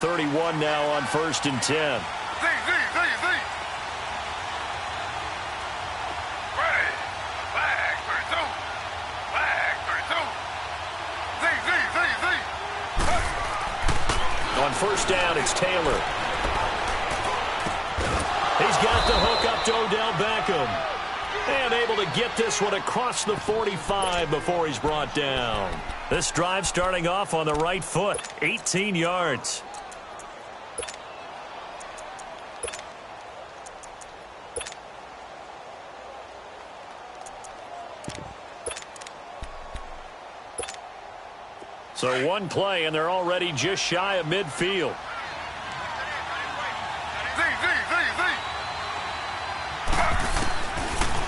31 now on 1st and 10. On 1st down, it's Taylor. He's got the hook up to Odell Beckham. And able to get this one across the 45 before he's brought down. This drive starting off on the right foot, 18 yards. So one play, and they're already just shy of midfield.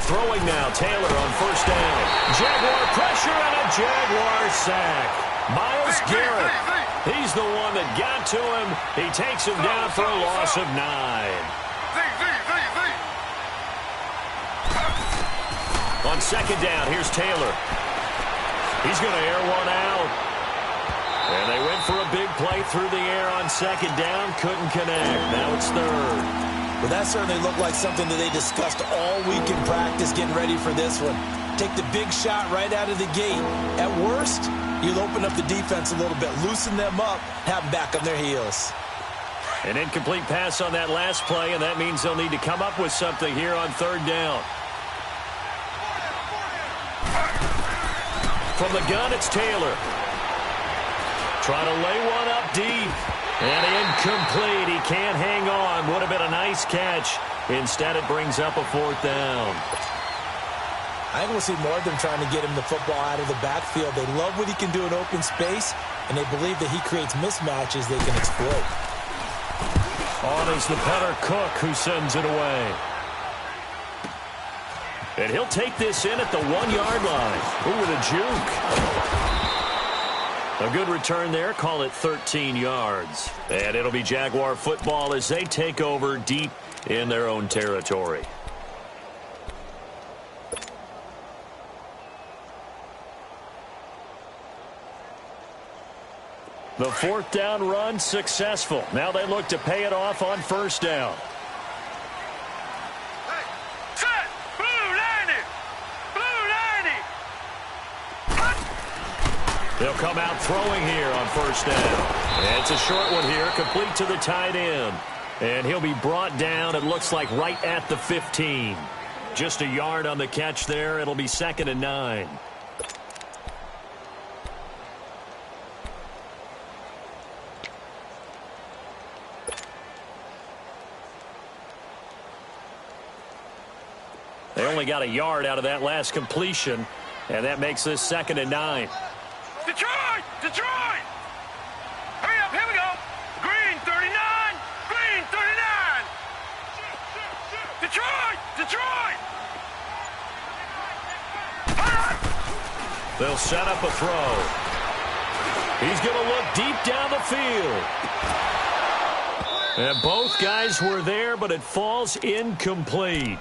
Throwing now, Taylor on 1st down. Jaguar pressure and a Jaguar sack. Myles Garrett, he's the one that got to him. He takes him down for a loss of 9. On 2nd down, here's Taylor. He's going to air one out. And they went for a big play through the air on 2nd down. Couldn't connect. Now it's 3rd. Well, that certainly looked like something that they discussed all week in practice getting ready for this one. Take the big shot right out of the gate. At worst, you'll open up the defense a little bit, loosen them up, have them back on their heels. An incomplete pass on that last play, and that means they'll need to come up with something here on 3rd down. From the gun, it's Taylor. Trying to lay one up deep. And incomplete. He can't hang on. Would have been a nice catch. Instead, it brings up a 4th down. I think we'll see more of them trying to get him the football out of the backfield. They love what he can do in open space, and they believe that he creates mismatches they can exploit. On is the punter Cook, who sends it away. And he'll take this in at the 1-yard line. Ooh, with a juke. A good return there. Call it 13 yards. And it'll be Jaguar football as they take over deep in their own territory. The 4th down run successful. Now they look to pay it off on 1st down. They'll come out throwing here on 1st down. And it's a short one here, complete to the tight end. And he'll be brought down, it looks like, right at the 15. Just a yard on the catch there. It'll be 2nd and 9. They only got a yard out of that last completion, and that makes this 2nd and 9. Detroit! Detroit! Hurry up, here we go! Green 39! Green 39! Detroit! Detroit! They'll set up a throw. He's going to look deep down the field. And both guys were there, but it falls incomplete.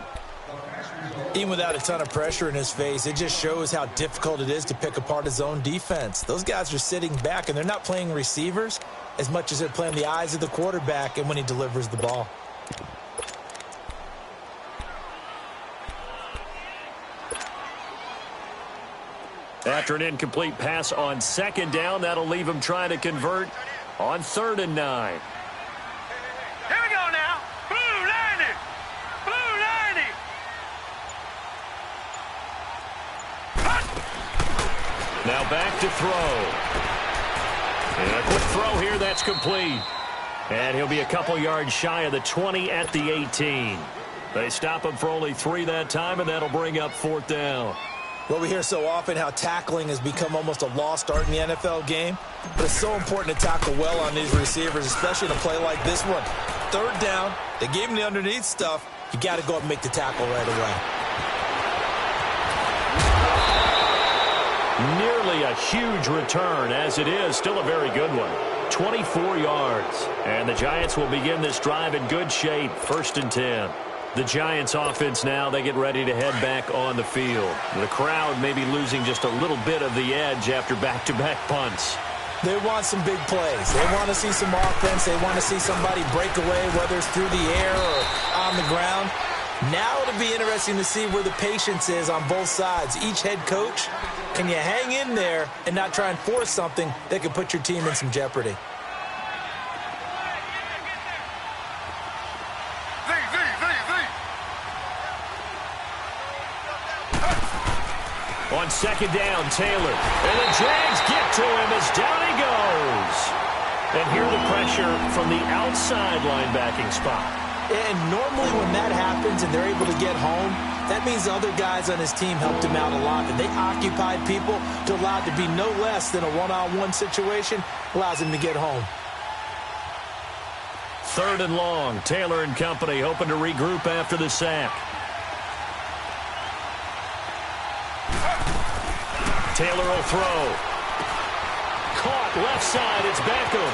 Even without a ton of pressure in his face, it just shows how difficult it is to pick apart his own defense. Those guys are sitting back, and they're not playing receivers as much as they're playing the eyes of the quarterback and when he delivers the ball. After an incomplete pass on 2nd down, that'll leave him trying to convert on 3rd and 9. Here we go now. Blue 90. Blue 90. Now back to throw. And a quick throw here, that's complete. And he'll be a couple yards shy of the 20 at the 18. They stop him for only 3 that time, and that'll bring up 4th down. Well, we hear so often how tackling has become almost a lost art in the NFL game, but it's so important to tackle well on these receivers, especially in a play like this one. 3rd down, they gave him the underneath stuff. You got to go up and make the tackle right away. Nearly a huge return, as it is still a very good one. 24 yards. And the Giants will begin this drive in good shape. 1st and 10. The Giants offense now, they get ready to head back on the field. The crowd may be losing just a little bit of the edge after back-to-back punts. They want some big plays. They want to see some offense. They want to see somebody break away, whether it's through the air or on the ground. Now it'll be interesting to see where the patience is on both sides. Each head coach, can you hang in there and not try and force something that could put your team in some jeopardy? On second down, Taylor. And the Jags get to him as down he goes. And here the pressure from the outside linebacking spot. And normally when that happens and they're able to get home, that means the other guys on his team helped him out a lot. That they occupied people to allow it to be no less than a one-on-one situation, allows him to get home. Third and long. Taylor and company hoping to regroup after the sack. Taylor will throw. Caught left side. It's Beckham.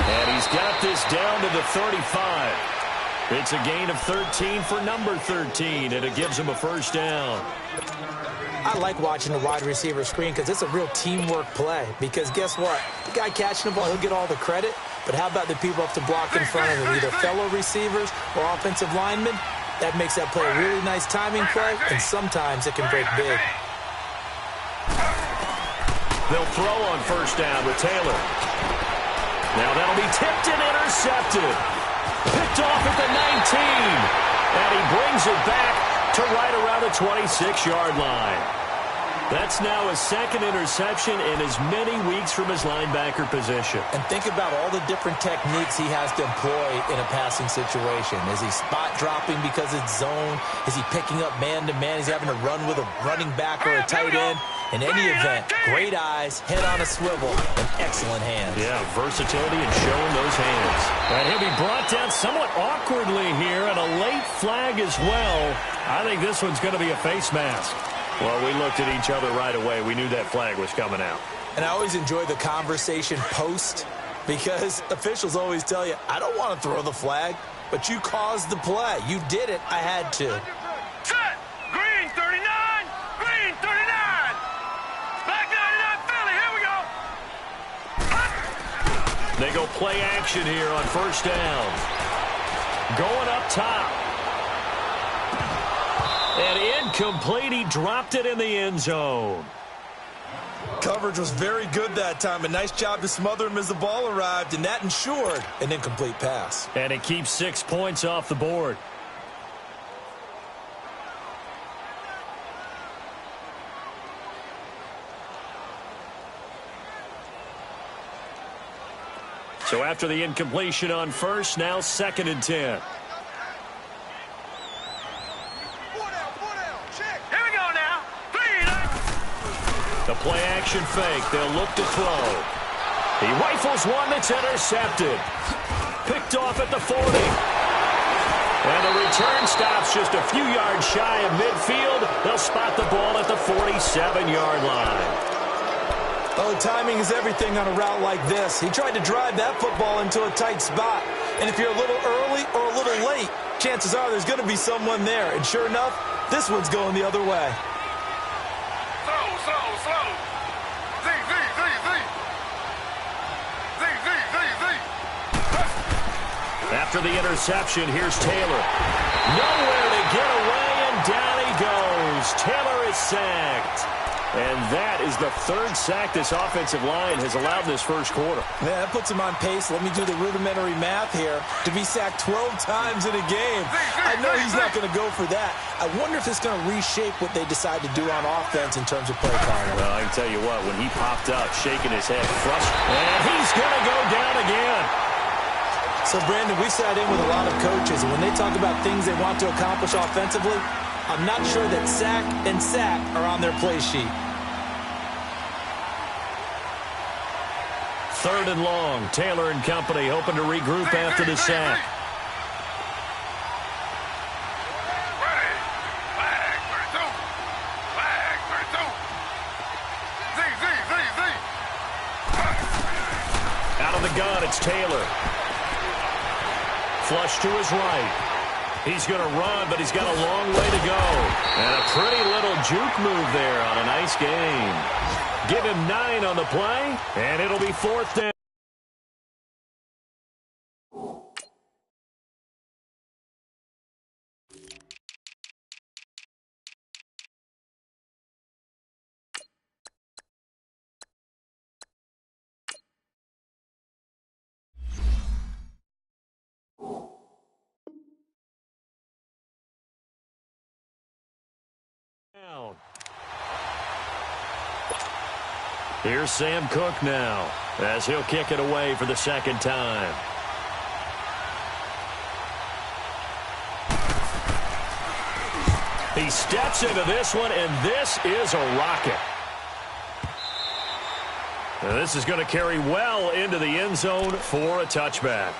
And he's got this down to the 35. It's a gain of 13 for number 13, and it gives him a first down. I like watching the wide receiver screen because it's a real teamwork play. Because guess what? The guy catching the ball, he'll get all the credit. But how about the people up to block in front of him, either fellow receivers or offensive linemen? That makes that play a really nice timing play, and sometimes it can break big. They'll throw on first down with Taylor. Now that'll be tipped and intercepted. Picked off at the 19. And he brings it back to right around the 26-yard line. That's now his second interception in as many weeks from his linebacker position. And think about all the different techniques he has to employ in a passing situation. Is he spot dropping because it's zone? Is he picking up man-to-man? Is he having to run with a running back or a tight end? In any event, great eyes, head on a swivel, and excellent hands. Yeah, versatility and showing those hands. And he'll be brought down somewhat awkwardly here, and a late flag as well. I think this one's going to be a face mask. Well, we looked at each other right away. We knew that flag was coming out. And I always enjoy the conversation post, because officials always tell you, I don't want to throw the flag, but you caused the play. You did it. I had to. Set. Green 39. Green 39. Black 99 Philly. Here we go. They go play action here on first down. Going up top. And incomplete. He dropped it in the end zone. Coverage was very good that time. A nice job to smother him as the ball arrived, and that ensured an incomplete pass. And it keeps 6 points off the board. So after the incompletion on first, now 2nd and 10. The play-action fake. They'll look to throw. He rifles one that's intercepted. Picked off at the 40. And the return stops just a few yards shy of midfield. They'll spot the ball at the 47-yard line. Oh, timing is everything on a route like this. He tried to drive that football into a tight spot. And if you're a little early or a little late, chances are there's going to be someone there. And sure enough, this one's going the other way. After the interception, here's Taylor. Nowhere to get away, and down he goes. Taylor is sacked. And that is the 3rd sack this offensive line has allowed in this first quarter. Yeah, that puts him on pace. Let me do the rudimentary math here. To be sacked 12 times in a game. I know he's not going to go for that. I wonder if it's going to reshape what they decide to do on offense in terms of play calling. Well, I can tell you what, when he popped up, shaking his head, frustrated, and he's going to go down again. So, Brandon, we sat in with a lot of coaches, and when they talk about things they want to accomplish offensively, I'm not sure that sack and sack are on their play sheet. 3rd and long. Taylor and company hoping to regroup after the sack. Out of the gun, it's Taylor. Flush to his right. He's going to run, but he's got a long way to go. And a pretty little juke move there on a nice game. Give him 9 on the play, and it'll be 4th down. Here's Sam Cook now, as he'll kick it away for the second time. He steps into this one, and this is a rocket. Now this is going to carry well into the end zone for a touchback.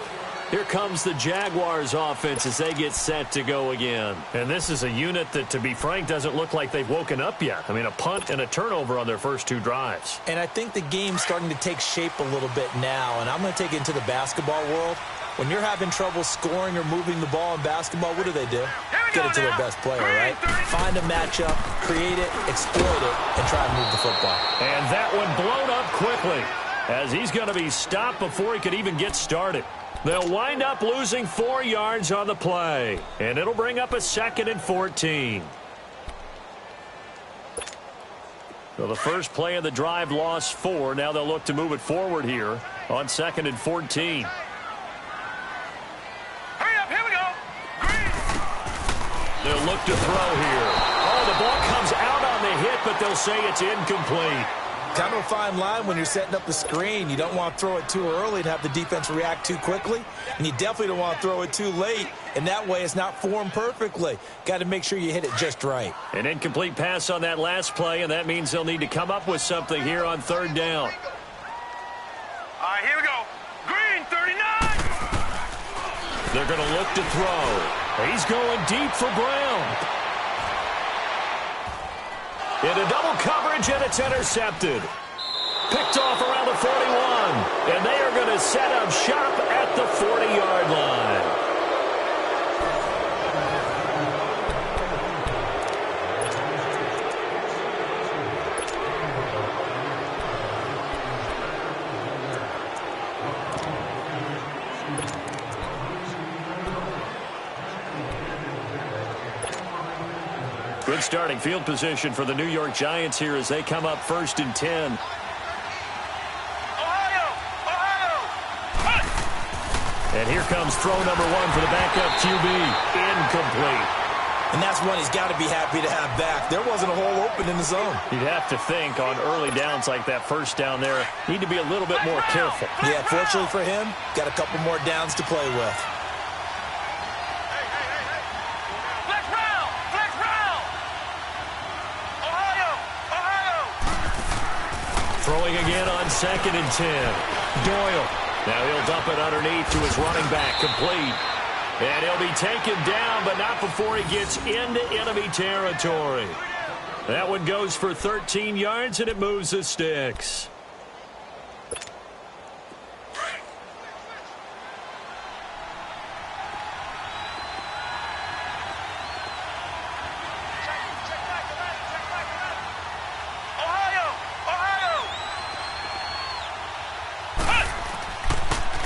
Here comes the Jaguars offense as they get set to go again. And this is a unit that, to be frank, doesn't look like they've woken up yet. I mean, a punt and a turnover on their first 2 drives. And I think the game's starting to take shape a little bit now. And I'm going to take it into the basketball world. When you're having trouble scoring or moving the ball in basketball, what do? Get it to their best player, right? Find a matchup, create it, exploit it, and try to move the football. And that one blown up quickly as he's going to be stopped before he could even get started. They'll wind up losing 4 yards on the play, and it'll bring up a 2nd and 14. So the first play of the drive lost 4. Now they'll look to move it forward here on 2nd and 14. Hurry up, here we go. Green. They'll look to throw here. Oh, the ball comes out on the hit, but they'll say it's incomplete. Kind of a fine line when you're setting up the screen. You don't want to throw it too early and have the defense react too quickly. And you definitely don't want to throw it too late. And that way it's not formed perfectly. Got to make sure you hit it just right. An incomplete pass on that last play, and that means they'll need to come up with something here on 3rd down. All right, here we go. Green, 39. They're going to look to throw. He's going deep for Brown. Into double coverage, and it's intercepted. Picked off around the 41. And they are going to set up shop at the 40-yard line. Good starting field position for the New York Giants here as they come up 1st and 10. Ohio! And here comes throw number 1 for the backup QB. Incomplete. And that's one he's got to be happy to have back. There wasn't a hole open in the zone. You'd have to think on early downs like that first down there, need to be a little bit more careful. Yeah, fortunately for him, got a couple more downs to play with. Throwing again on 2nd and 10. Doyle. Now he'll dump it underneath to his running back. Complete. And he'll be taken down, but not before he gets into enemy territory. That one goes for 13 yards, and it moves the sticks.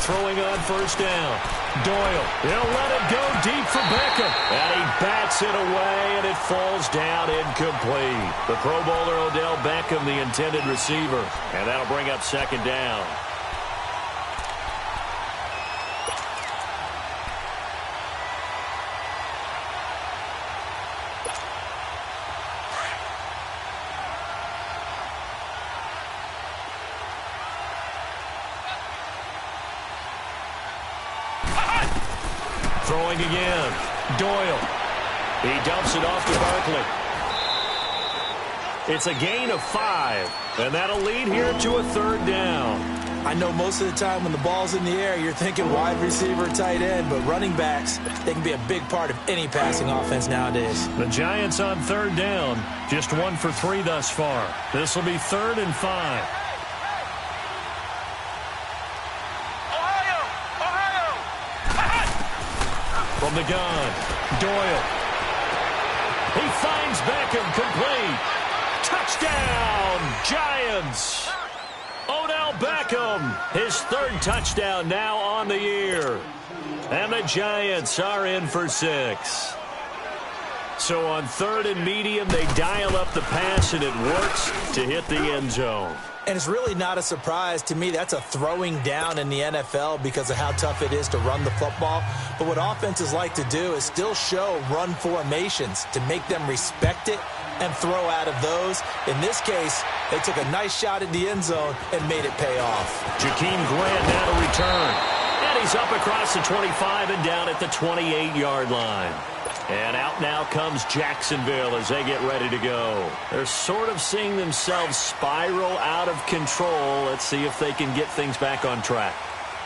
Throwing on 1st down. Doyle. He'll let it go deep for Beckham. And he bats it away, and it falls down incomplete. The Pro Bowler Odell Beckham, the intended receiver. And that'll bring up 2nd down. Throwing again. Doyle. He dumps it off to Barkley. It's a gain of 5, and that'll lead here to a 3rd down. I know most of the time when the ball's in the air, you're thinking wide receiver, tight end, but running backs, they can be a big part of any passing offense nowadays. The Giants on 3rd down, just 1 for 3 thus far. This will be 3rd and 5. From the gun, Doyle. He finds Beckham complete. Touchdown, Giants! Odell Beckham, his third touchdown now on the year. And the Giants are in for 6. So on 3rd and medium, they dial up the pass, and it works to hit the end zone. And it's really not a surprise to me. That's a throwing down in the NFL because of how tough it is to run the football. But what offenses like to do is still show run formations to make them respect it and throw out of those. In this case, they took a nice shot at the end zone and made it pay off. Jakeem Grant now to return. And he's up across the 25 and down at the 28-yard line. And out now comes Jacksonville as they get ready to go. They're sort of seeing themselves spiral out of control. Let's see if they can get things back on track.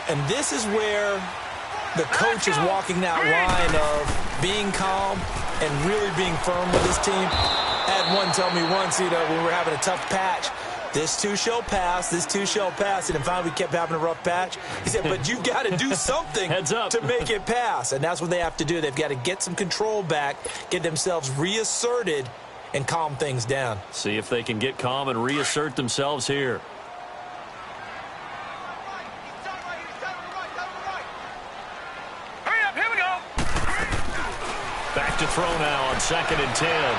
And this is where the coach is walking that line of being calm and really being firm with his team. I had one tell me once, when we were having a tough patch, this too shall pass, this too shall pass. And then finally we kept having a rough patch. He said, but you've got to do something to make it pass. And that's what they have to do. They've got to get some control back, get themselves reasserted, and calm things down. See if they can get calm and reassert themselves here. Hurry up, here we go. Back to throw now on 2nd and 10.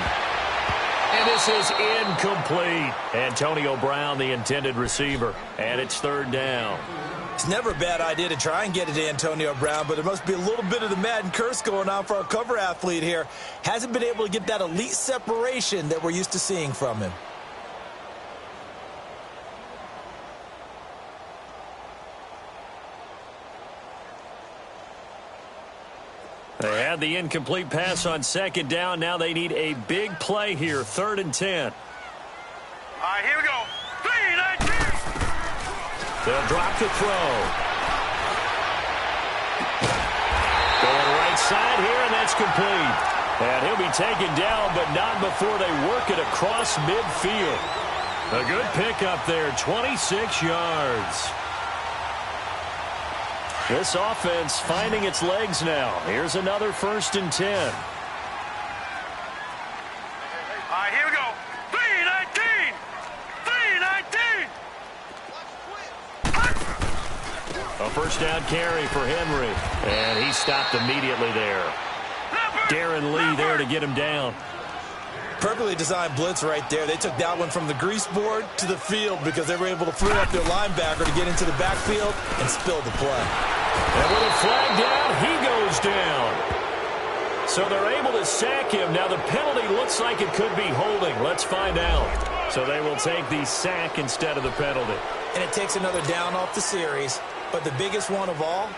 And this is incomplete. Antonio Brown, the intended receiver. And it's 3rd down. It's never a bad idea to try and get it to Antonio Brown, but there must be a little bit of the Madden curse going on for our cover athlete here. Hasn't been able to get that elite separation that we're used to seeing from him. They had the incomplete pass on 2nd down. Now they need a big play here. 3rd and 10. All right, here we go. 3-19. They'll drop the throw. Going right side here, and that's complete. And he'll be taken down, but not before they work it across midfield. A good pickup there, 26 yards. This offense finding its legs now. Here's another 1st and 10. All right, here we go. 3-19. 3-19. A first down carry for Henry. And he stopped immediately there. Darren Lee there to get him down. Perfectly designed blitz right there. They took that one from the grease board to the field because they were able to free up their linebacker to get into the backfield and spill the play. And with a flag down, he goes down. So they're able to sack him. Now the penalty looks like it could be holding. Let's find out. So they will take the sack instead of the penalty. And it takes another down off the series. But the biggest one of all,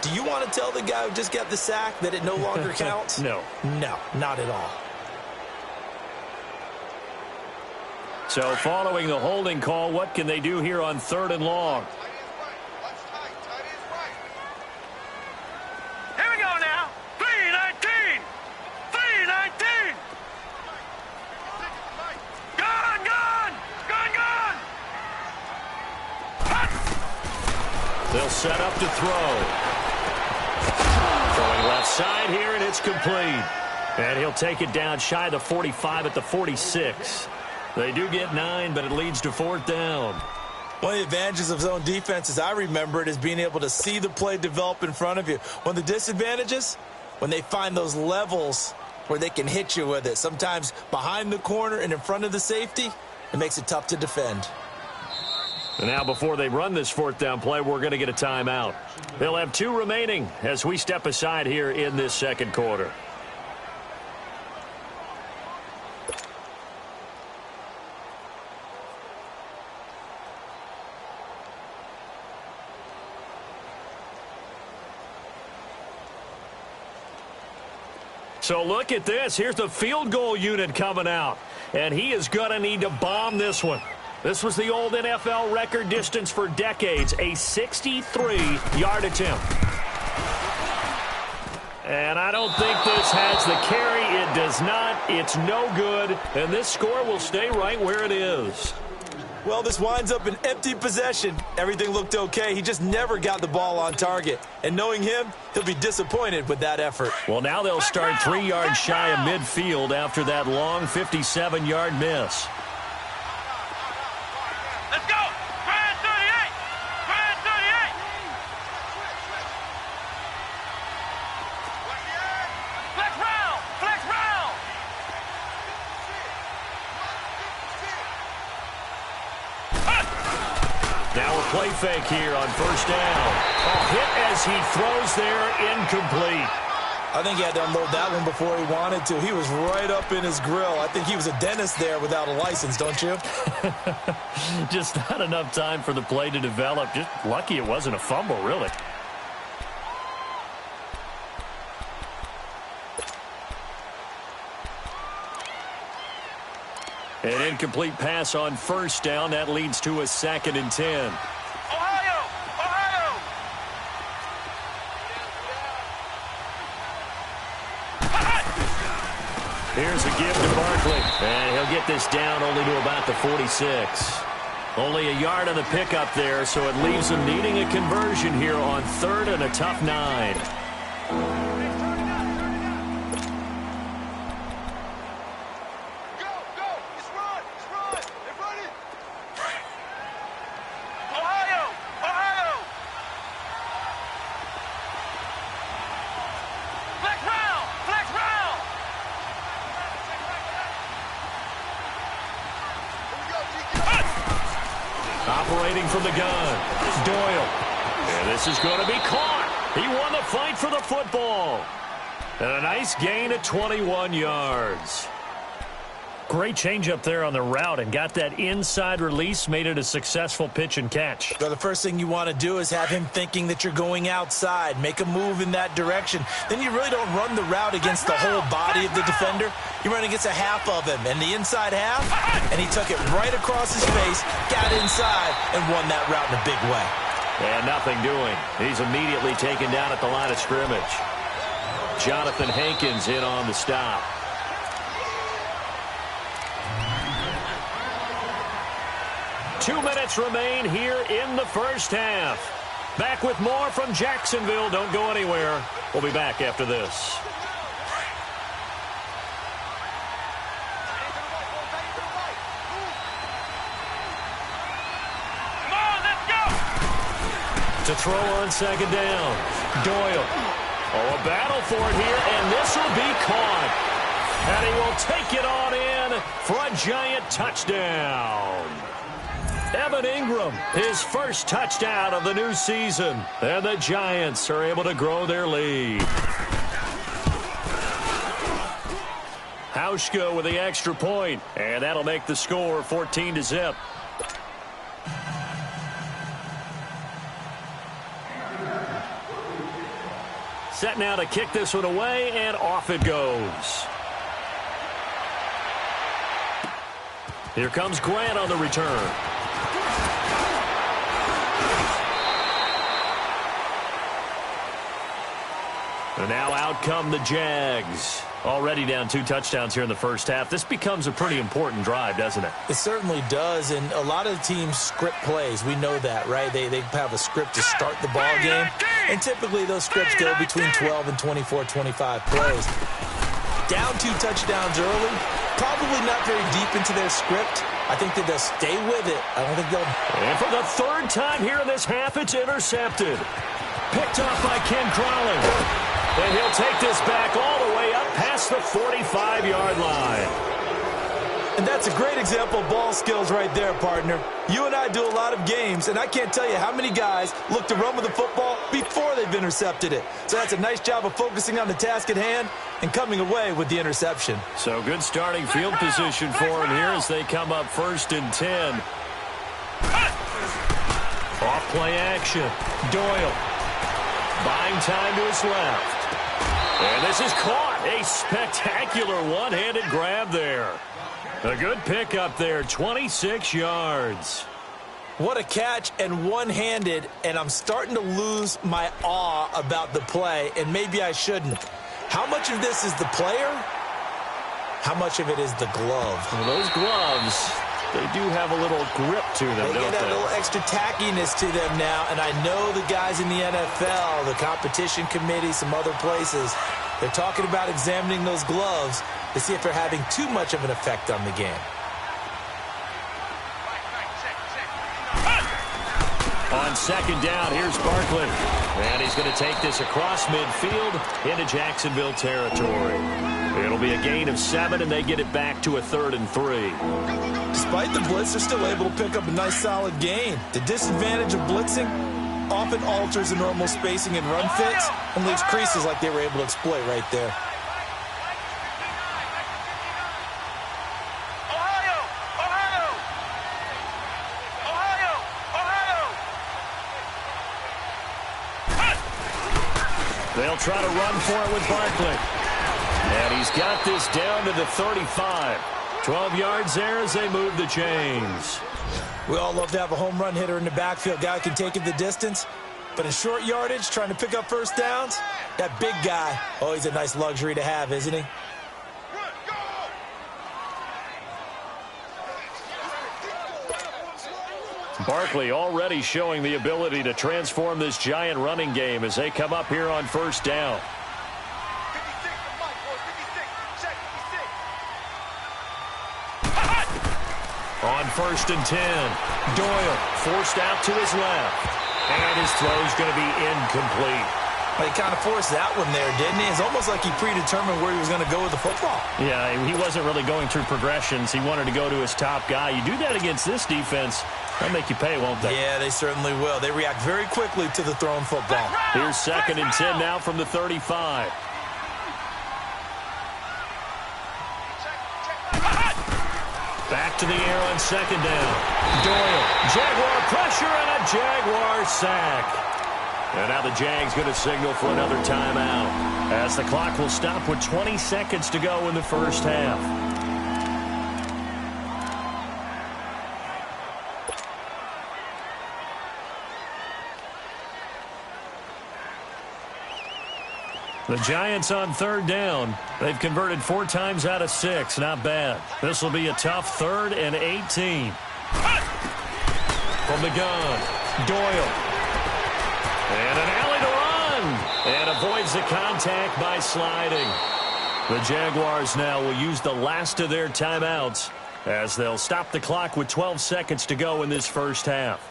do you want to tell the guy who just got the sack that it no longer counts? No. No, not at all. So following the holding call, what can they do here on 3rd and long? Here we go now. 3-19. 3-19. Gone, gone. Gone, gone. They'll set up to throw. Throwing left side here, and it's complete. And he'll take it down shy of the 45 at the 46. They do get 9, but it leads to 4th down. One of the advantages of zone defense, as I remember it, is being able to see the play develop in front of you. One of the disadvantages, when they find those levels where they can hit you with it. Sometimes behind the corner and in front of the safety, it makes it tough to defend. And now before they run this 4th down play, we're going to get a timeout. They'll have 2 remaining as we step aside here in this 2nd quarter. So look at this. Here's the field goal unit coming out. And he is going to need to bomb this one. This was the old NFL record distance for decades, a 63-yard attempt. And I don't think this has the carry. It does not. It's no good. And this score will stay right where it is. Well, this winds up an empty possession. Everything looked okay. He just never got the ball on target. And knowing him, he'll be disappointed with that effort. Well, now they'll start 3 yards shy of midfield after that long 57-yard miss. a play fake here on first down. A hit as he throws there, incomplete. I think he had to unload that one before he wanted to. He was right up in his grill. I think he was a dentist there without a license, don't you? Just not enough time for the play to develop. Just lucky it wasn't a fumble, really. An incomplete pass on first down. That leads to a 2nd and 10. Ohio! Ohio! Here's a give to Barkley. And he'll get this down only to about the 46. Only a yard on the pickup there, so it leaves him needing a conversion here on 3rd and a tough 9. Operating from the gun, Doyle. And this is going to be caught. He won the fight for the football. And a nice gain of 21 yards. Great change up there on the route and got that inside release, made it a successful pitch and catch. Well, the first thing you want to do is have him thinking that you're going outside, make a move in that direction. Then you really don't run the route against the whole body of the defender. You run against a half of him, and the inside half, and he took it right across his face, got inside, and won that route in a big way. And nothing doing. He's immediately taken down at the line of scrimmage. Jonathan Hankins in on the stop. Two minutes remain here in the first half. Back with more from Jacksonville. Don't go anywhere. We'll be back after this. Come on, let's go! To throw on 2nd down. Doyle. Oh, a battle for it here, and this will be caught. And he will take it on in for a giant touchdown. Evan Ingram, his first touchdown of the new season. And the Giants are able to grow their lead. Hauschka with the extra point, and that'll make the score 14-0. Set now to kick this one away, and off it goes. Here comes Grant on the return. And now out come the Jags. Already down 2 touchdowns here in the first half. This becomes a pretty important drive, doesn't it? It certainly does, and a lot of teams script plays. We know that, right? They have a script to start the ball game, and typically those scripts go between 12 and 24, 25 plays. Down 2 touchdowns early, probably not very deep into their script. I think that they'll stay with it. I don't think they'll... And for the 3rd time here in this half, it's intercepted. Picked off by Ken Crawley. And he'll take this back all the way up past the 45-yard line. And that's a great example of ball skills right there, partner. You and I do a lot of games, and I can't tell you how many guys look to run with the football before they've intercepted it. So that's a nice job of focusing on the task at hand and coming away with the interception. So good starting field position for him here as they come up 1st and 10. Off play action. Doyle buying time to his left. And this is caught. A spectacular one-handed grab there. A good pickup there, 26 yards. What a catch, and one-handed, and I'm starting to lose my awe about the play, and maybe I shouldn't. How much of this is the player? How much of it is the glove? Well, those gloves, they do have a little grip to them, don't they? They get a little extra tackiness to them now, and I know the guys in the NFL, the competition committee, some other places, they're talking about examining those gloves to see if they're having too much of an effect on the game. On second down, here's Barkley. And he's going to take this across midfield into Jacksonville territory. It'll be a gain of 7, and they get it back to a 3rd and 3. Despite the blitz, they're still able to pick up a nice, solid gain. The disadvantage of blitzing often alters the normal spacing and run fits and leaves creases like they were able to exploit right there. They'll try to run for it with Barkley. And he's got this down to the 35. 12 yards there as they move the chains. We all love to have a home run hitter in the backfield. Guy can take it the distance. But in short yardage, trying to pick up first downs, that big guy, oh, he's a nice luxury to have, isn't he? Barkley already showing the ability to transform this Giant running game as they come up here on first down. On 1st and 10, Doyle forced out to his left. And his throw's going to be incomplete. Well, he kind of forced that one there, didn't he? It's almost like he predetermined where he was going to go with the football. Yeah, he wasn't really going through progressions. He wanted to go to his top guy. You do that against this defense, they'll make you pay, won't they? Yeah, they certainly will. They react very quickly to the thrown football. Here's 2nd and 10 now from the 35. Back to the air on 2nd down. Doyle, Jaguar pressure and a Jaguar sack. And now the Jags going to signal for another timeout as the clock will stop with 20 seconds to go in the first half. The Giants on 3rd down. They've converted 4 times out of 6. Not bad. This will be a tough 3rd and 18. From the gun, Doyle. And an alley to run. And avoids the contact by sliding. The Jaguars now will use the last of their timeouts as they'll stop the clock with 12 seconds to go in this first half.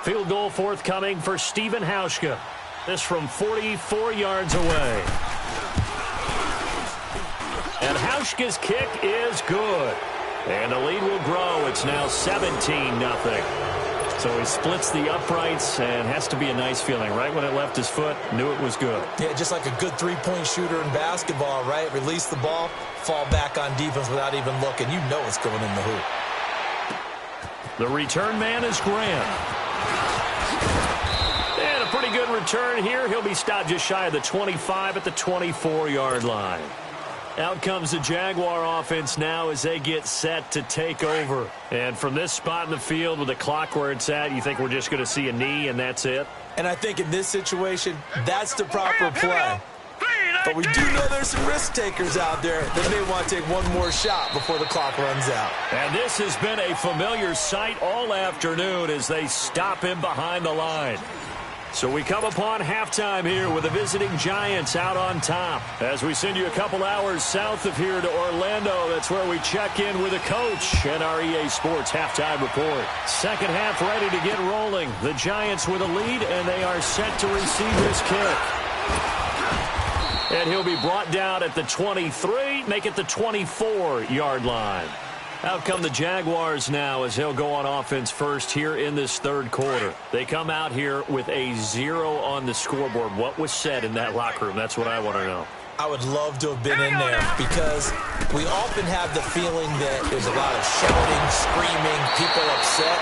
Field goal forthcoming for Stephen Hauschka. This from 44 yards away. And Hauschka's kick is good. And the lead will grow. It's now 17-0. So he splits the uprights and has to be a nice feeling. Right when it left his foot, knew it was good. Yeah, just like a good three-point shooter in basketball, right? Release the ball, fall back on defense without even looking. You know it's going in the hoop. The return man is Grant. And a pretty good return here. He'll be stopped just shy of the 25 at the 24-yard line. Out comes the Jaguar offense now as they get set to take over. And from this spot in the field with the clock where it's at, you think we're just going to see a knee and that's it? And I think in this situation, that's the proper play. But we do know there's some risk takers out there that may want to take one more shot before the clock runs out. And this has been a familiar sight all afternoon as they stop him behind the line. So we come upon halftime here with the visiting Giants out on top. As we send you a couple hours south of here to Orlando, that's where we check in with the coach and our EA Sports halftime report. Second half ready to get rolling. The Giants with a lead, and they are set to receive this kick. And he'll be brought down at the 23, make it the 24-yard line. Out come the Jaguars now as they'll go on offense first here in this third quarter. They come out here with a 0 on the scoreboard. What was said in that locker room? That's what I want to know. I would love to have been in there because we often have the feeling that there's a lot of shouting, screaming, people upset.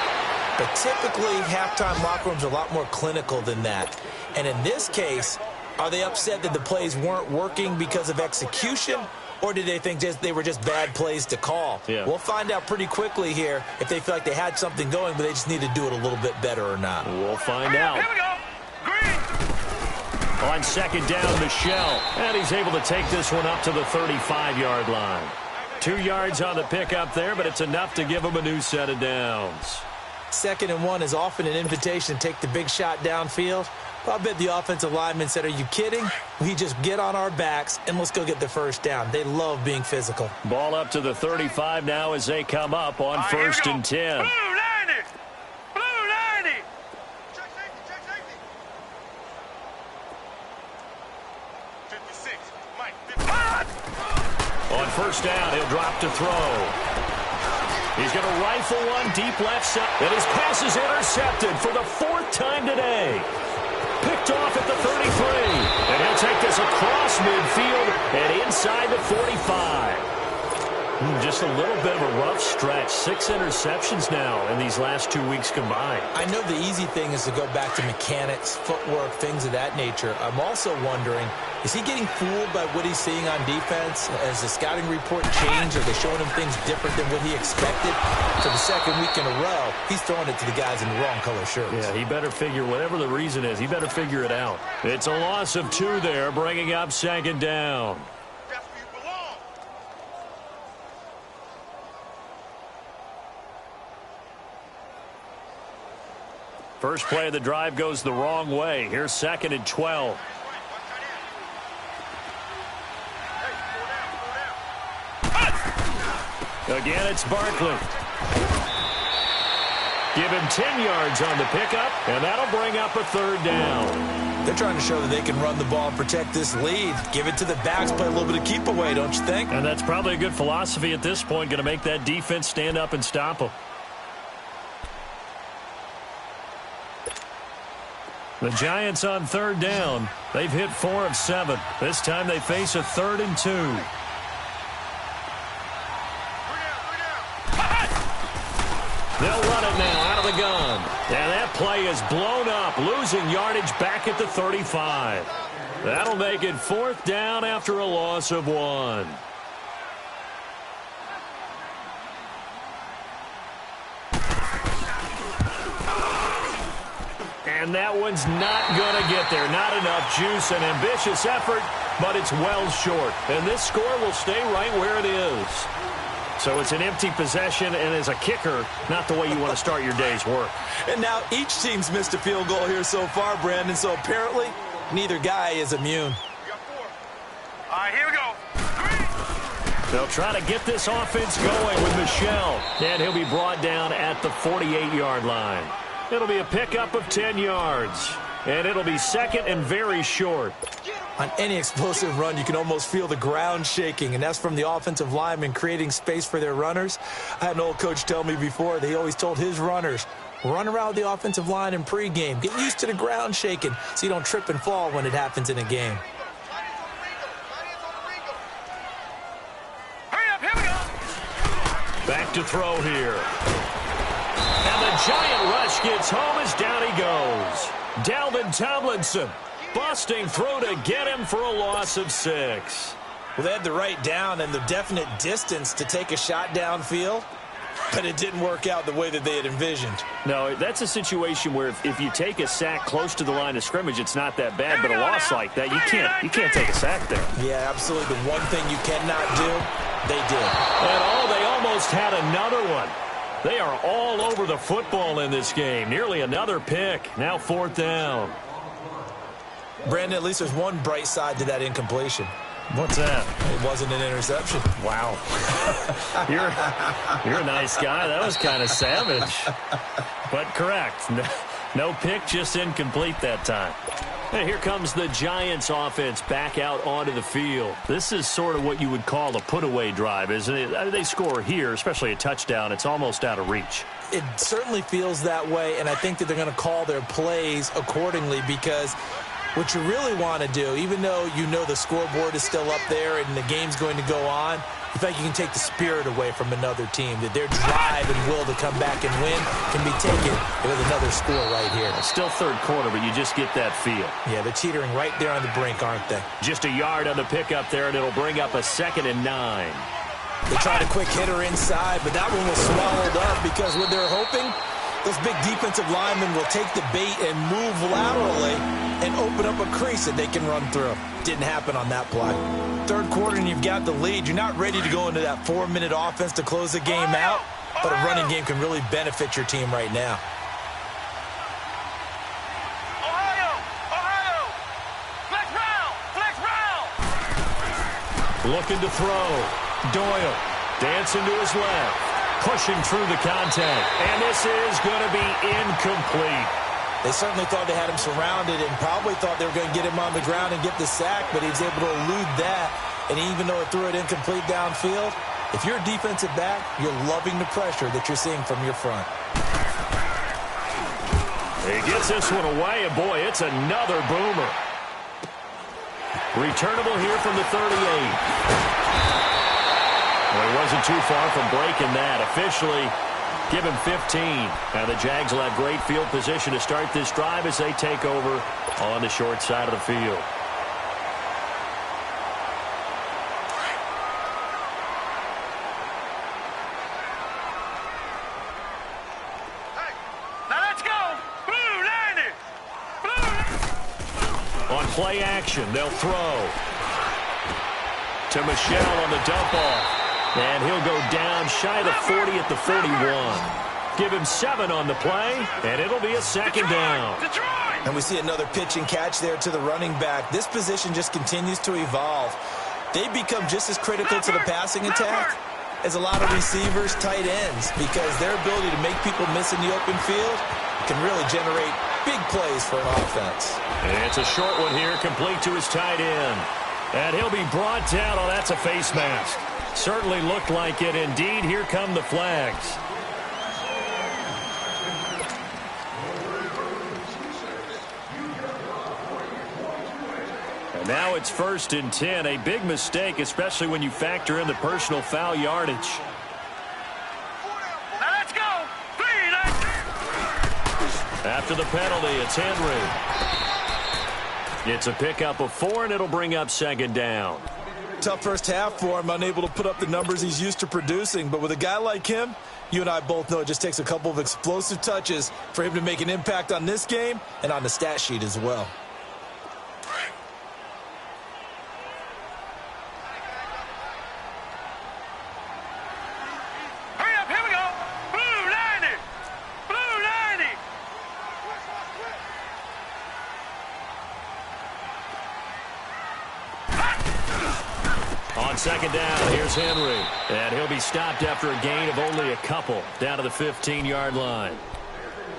But typically, halftime locker rooms are a lot more clinical than that. And in this case, are they upset that the plays weren't working because of execution? Or did they think they were just bad plays to call? Yeah. We'll find out pretty quickly here if they feel like they had something going, but they just need to do it a little bit better or not. We'll find out. Here we go. Green. On second down, Michelle. And he's able to take this one up to the 35-yard line. 2 yards on the pickup there, but it's enough to give him a new set of downs. 2nd and 1 is often an invitation to take the big shot downfield. I bet the offensive lineman said, are you kidding? We just get on our backs and let's go get the first down. They love being physical. Ball up to the 35 now as they come up on 1st and 10. Blue 90. Blue 90. On first down, he'll drop to throw. He's going to rifle one deep left side. And his pass is intercepted for the 4th time today. Picked off at the 33. And he'll take this across midfield and inside the 45. Just a little bit of a rough stretch. 6 interceptions now in these last 2 weeks combined. I know the easy thing is to go back to mechanics, footwork, things of that nature. I'm also wondering, is he getting fooled by what he's seeing on defense? Has the scouting report changed? Are they showing him things different than what he expected? For the 2nd week in a row, he's throwing it to the guys in the wrong color shirts. Yeah, he better figure, whatever the reason is, he better figure it out. It's a loss of 2 there, bringing up 2nd down. First play of the drive goes the wrong way. Here's 2nd and 12. Again, it's Barkley. Give him 10 yards on the pickup, and that'll bring up a 3rd down. They're trying to show that they can run the ball and protect this lead. Give it to the backs, play a little bit of keep away, don't you think? And that's probably a good philosophy at this point, going to make that defense stand up and stop them. The Giants on 3rd down. They've hit 4 of 7. This time they face a 3rd and 2. They'll run it now out of the gun. And that play is blown up, losing yardage back at the 35. That'll make it 4th down after a loss of 1. And that one's not going to get there. Not enough juice. An ambitious effort, but it's well short. And this score will stay right where it is. So it's an empty possession, and as a kicker, not the way you want to start your day's work. And now each team's missed a field goal here so far, Brandon, so apparently neither guy is immune. All right, here we go. They'll try to get this offense going with Michel, and he'll be brought down at the 48-yard line. It'll be a pickup of 10 yards, and it'll be 2nd and very short. On any explosive run, you can almost feel the ground shaking, and that's from the offensive linemen creating space for their runners. I had an old coach tell me before, they always told his runners, run around the offensive line in pregame. Get used to the ground shaking so you don't trip and fall when it happens in a game. Hurry up, here we go. Back to throw here. And the giant rush gets home as down he goes. Dalvin Tomlinson busting through to get him for a loss of 6. Well, they had the right down and the definite distance to take a shot downfield, but it didn't work out the way that they had envisioned. No, that's a situation where if you take a sack close to the line of scrimmage, it's not that bad, but a loss like that, you can't take a sack there. Yeah, absolutely. The one thing you cannot do, they did. And they almost had another one. They are all over the football in this game. Nearly another pick. Now 4th down. Brandon, at least there's one bright side to that incompletion. What's that? It wasn't an interception. Wow. You're a nice guy. That was kind of savage. But correct. No pick, just incomplete that time. And here comes the Giants offense back out onto the field. This is sort of what you would call a put-away drive, isn't it? They score here, especially a touchdown. It's almost out of reach. It certainly feels that way, and I think that they're going to call their plays accordingly because what you really want to do, even though you know the scoreboard is still up there and the game's going to go on, you think you can take the spirit away from another team, that their drive and will to come back and win can be taken with another score right here. It's still 3rd quarter, but you just get that feel. Yeah, they're teetering right there on the brink, aren't they? Just a yard on the pickup there, and it'll bring up a 2nd and 9. They tried a quick hitter inside, but that one was swallowed up because what they're hoping, those big defensive linemen will take the bait and move laterally and open up a crease that they can run through. Didn't happen on that play. 3rd quarter and you've got the lead. You're not ready to go into that 4-minute offense to close the game out, but a running game can really benefit your team right now. Ohio, flex round. Looking to throw. Doyle dancing to his left. Pushing through the contact. And this is going to be incomplete. They certainly thought they had him surrounded and probably thought they were going to get him on the ground and get the sack, but he was able to elude that. And even though it threw it incomplete downfield, if you're a defensive back, you're loving the pressure that you're seeing from your front. He gets this one away, and boy, it's another boomer. Returnable here from the 38. Well, he wasn't too far from breaking that. Officially, give him 15. Now the Jags will have great field position to start this drive as they take over on the short side of the field. On play action, they'll throw to Michel on the dump off. And he'll go down shy of the 40 at the 41. Give him 7 on the play, and it'll be a second down. And we see another pitch and catch there to the running back. This position just continues to evolve. They become just as critical to the passing attack as a lot of receivers, tight ends, because their ability to make people miss in the open field can really generate big plays for an offense. And it's a short one here, complete to his tight end. And he'll be brought down. Oh, that's a face mask. Certainly looked like it. Indeed, here come the flags. And now it's 1st and 10. A big mistake, especially when you factor in the personal foul yardage. Let's go. 3. After the penalty, it's Henry. It's a pickup of 4, and it'll bring up second down. Tough first half for him, unable to put up the numbers he's used to producing. But with a guy like him, you and I both know it just takes a couple of explosive touches for him to make an impact on this game and on the stat sheet as well. Hurry up, here we go. Blue 90. Blue 90. On second down, here's Henry. And he'll be stopped after a gain of only a couple down to the 15-yard line.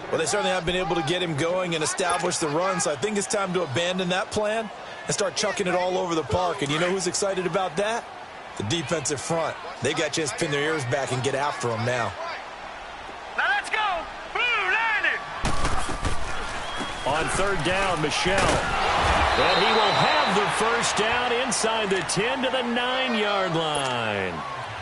Well, they certainly have been able to get him going and establish the run, so I think it's time to abandon that plan and start chucking it all over the park. And you know who's excited about that? The defensive front. They got a chance to pin their ears back and get after him now. Now let's go. Blue 90. On third down, Michel. And he will have the first down inside the 10 to the 9-yard line.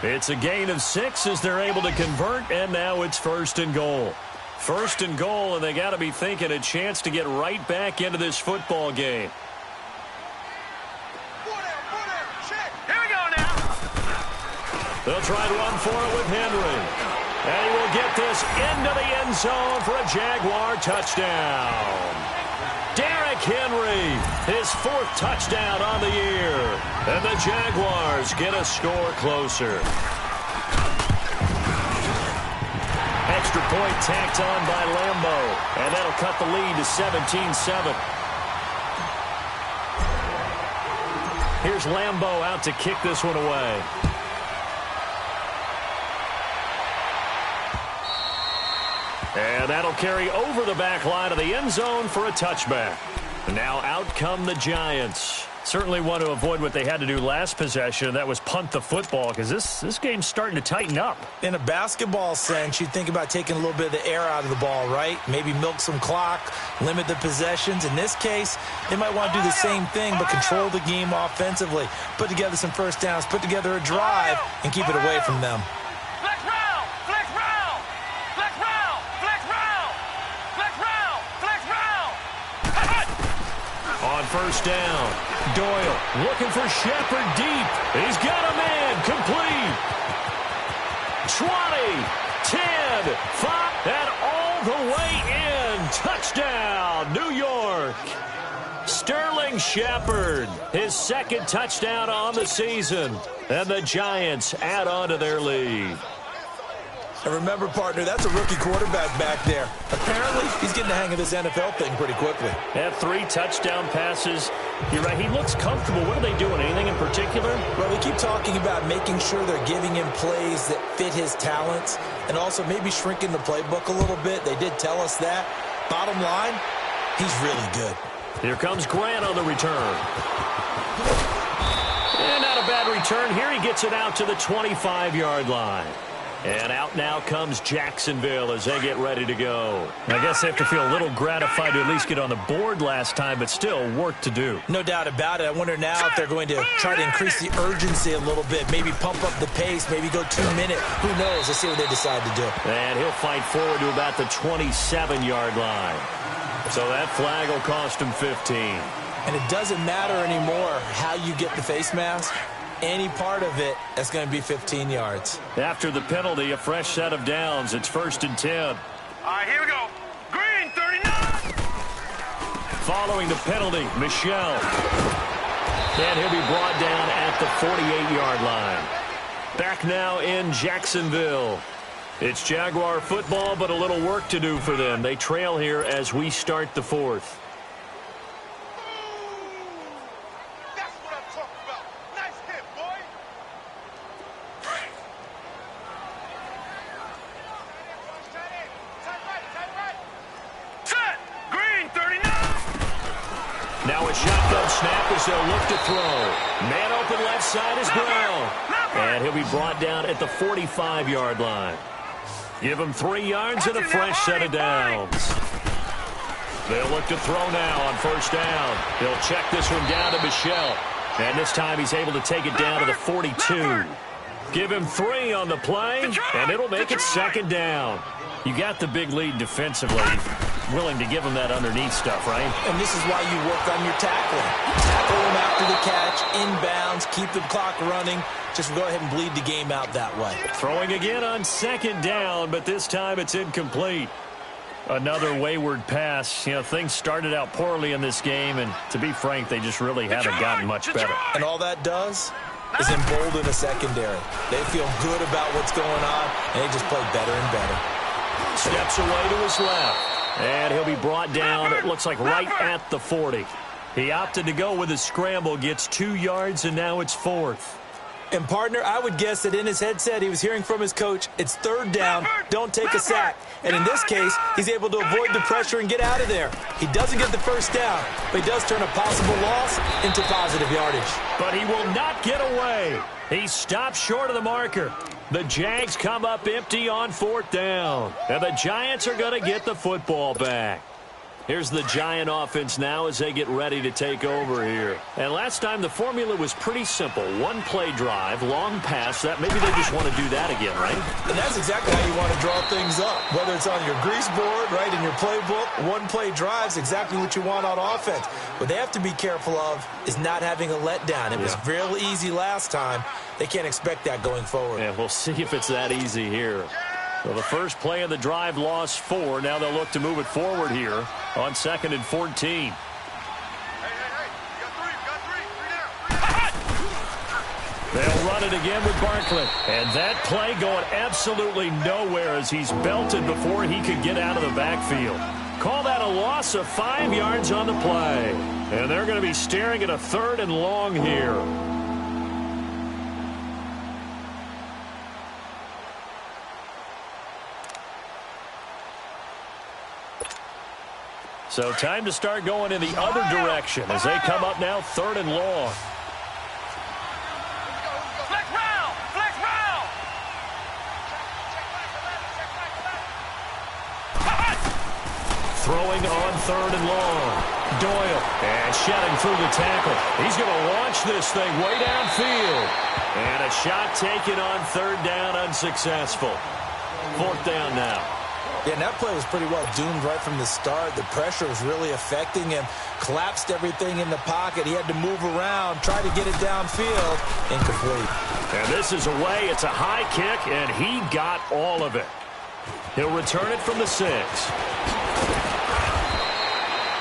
It's a gain of 6 as they're able to convert, and now it's 1st and goal. 1st and goal, and they got to be thinking a chance to get right back into this football game. Here we go now. They'll try to run for it with Henry. And he will get this into the end zone for a Jaguar touchdown. Derrick Henry, his 4th touchdown on the year. And the Jaguars get a score closer. Extra point tacked on by Lambeau. And that'll cut the lead to 17-7. Here's Lambeau out to kick this one away. And that'll carry over the back line of the end zone for a touchback. And now out come the Giants. Certainly want to avoid what they had to do last possession, and that was punt the football, because this game's starting to tighten up. In a basketball sense, you think about taking a little bit of the air out of the ball, right? Maybe milk some clock, limit the possessions. In this case, they might want to do the same thing, but control the game offensively. Put together some first downs, put together a drive, and keep it away from them. On first down, Doyle looking for Shepard deep. He's got a man, complete. 20, 10, 5, and all the way in. Touchdown, New York. Sterling Shepard, his 2nd touchdown on the season. And the Giants add on to their lead. And remember, partner, that's a rookie quarterback back there. Apparently, he's getting the hang of this NFL thing pretty quickly. Had 3 touchdown passes. You're right, he looks comfortable. What are they doing? Anything in particular? Well, they keep talking about making sure they're giving him plays that fit his talents and also maybe shrinking the playbook a little bit. They did tell us that. Bottom line, He's really good. Here comes Grant on the return. And not a bad return here. He gets it out to the 25-yard line. And out now comes Jacksonville as they get ready to go. I guess they have to feel a little gratified to at least get on the board last time, but still work to do. No doubt about it. I wonder now if they're going to try to increase the urgency a little bit, maybe pump up the pace, maybe go 2-minute. Who knows? Let's see what they decide to do. And he'll fight forward to about the 27-yard line. So that flag will cost him 15. And it doesn't matter anymore how you get the face mask. Any part of it, that's going to be 15 yards. After the penalty, a fresh set of downs. It's 1st and 10. All right, here we go. Green, 39. Following the penalty, Michel. And he'll be brought down at the 48-yard line. Back now in Jacksonville. It's Jaguar football, but a little work to do for them. They trail here as we start the 4th. Now a shotgun snap as they'll look to throw. Man open left side is Brown. And he'll be brought down at the 45-yard line. Give him 3 yards and a fresh set of downs. They'll look to throw now on 1st down. They'll check this one down to Michel. And this time he's able to take it down to the 42. Give him 3 on the play, and it'll make it 2nd down. You got the big lead defensively. Willing to give him that underneath stuff, right? And this is why you work on your tackling. Tackle him after the catch, inbounds, keep the clock running. Just go ahead and bleed the game out that way. Throwing again on 2nd down, but this time it's incomplete. Another wayward pass. You know, things started out poorly in this game, and to be frank, they just really haven't gotten much better. And all that does is embolden a secondary. They feel good about what's going on, and they just play better and better. Steps away to his left. And he'll be brought down, it looks like right at the 40. He opted to go with a scramble, gets 2 yards, and now it's 4th. And, partner, I would guess that in his headset he was hearing from his coach, it's 3rd down, don't take a sack. And in this case, he's able to avoid the pressure and get out of there. He doesn't get the 1st down, but he does turn a possible loss into positive yardage. But he will not get away. He stops short of the marker. The Jags come up empty on 4th down. And the Giants are going to get the football back. Here's the Giant offense now as they get ready to take over here. And last time the formula was pretty simple. 1-play drive, long pass. That maybe they just want to do that again, right? And that's exactly how you want to draw things up. Whether it's on your grease board, right, in your playbook, 1-play drive's exactly what you want on offense. What they have to be careful of is not having a letdown. It was real easy last time. They can't expect that going forward. Yeah, we'll see if it's that easy here. Well, the first play of the drive lost 4. Now they'll look to move it forward here on 2nd and 14. They'll run it again with Barkley. And that play going absolutely nowhere as he's belted before he could get out of the backfield. Call that a loss of 5 yards on the play. And they're going to be staring at a 3rd and long here. So time to start going in the other direction as they come up now 3rd and long. Flex round! Flex round! Throwing on 3rd and long. Doyle, and shedding through the tackle. He's going to launch this thing way downfield. And a shot taken on 3rd down, unsuccessful. 4th down now. Yeah, and that play was pretty well doomed right from the start. The pressure was really affecting him. Collapsed everything in the pocket. He had to move around, try to get it downfield. Incomplete. And this is away. It's a high kick, and he got all of it. He'll return it from the 6.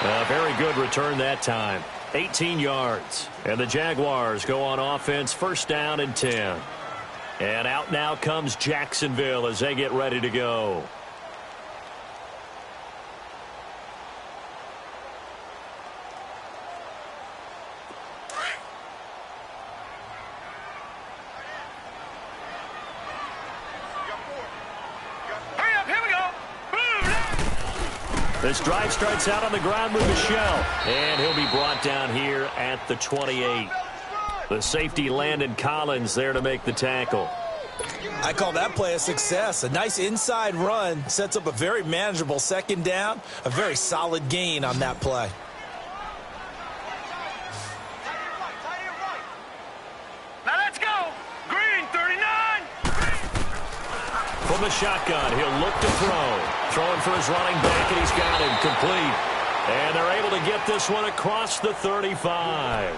A very good return that time. 18 yards. And the Jaguars go on offense, 1st down and 10. And out now comes Jacksonville as they get ready to go. This drive starts out on the ground with Michelle, and he'll be brought down here at the 28. The safety Landon Collins there to make the tackle. I call that play a success. A nice inside run sets up a very manageable second down, a very solid gain on that play. Now let's go. Green 39. From the shotgun, he'll look to throw. Throwing for his running back, and he's got him complete. And they're able to get this one across the 35.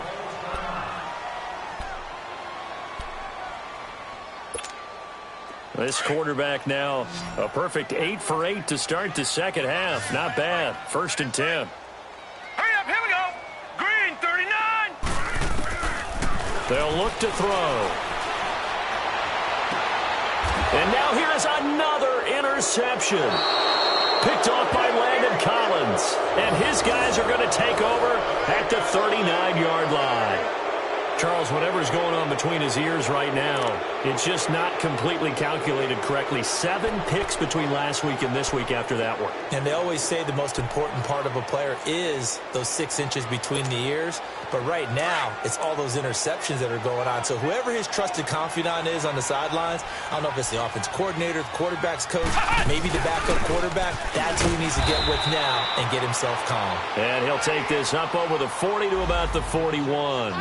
This quarterback now a perfect 8 for 8 to start the second half. Not bad. 1st and 10. Hurry up, here we go. Green 39. They'll look to throw. And now here is another interception. Picked off by Landon Collins. And his guys are going to take over at the 39-yard line. Charles, whatever's going on between his ears right now, it's just not completely calculated correctly. 7 picks between last week and this week after that one. And they always say the most important part of a player is those 6 inches between the ears. But right now, it's all those interceptions that are going on. So whoever his trusted confidant is on the sidelines, I don't know if it's the offense coordinator, the quarterback's coach, maybe the backup quarterback, that's who he needs to get with now and get himself calm. And he'll take this up over the 40 to about the 41.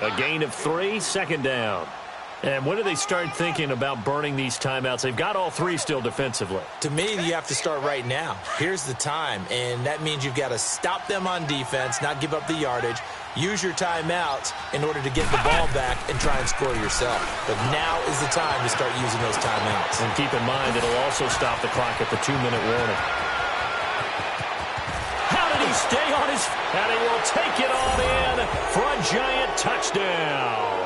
A gain of 3, second down. And when do they start thinking about burning these timeouts? They've got all 3 still defensively. To me, you have to start right now. Here's the time, and that means you've got to stop them on defense, not give up the yardage, use your timeouts in order to get the ball back and try and score yourself. But now is the time to start using those timeouts. And keep in mind, it'll also stop the clock at the 2-minute warning. He stay on his, and he will take it on in for a giant touchdown.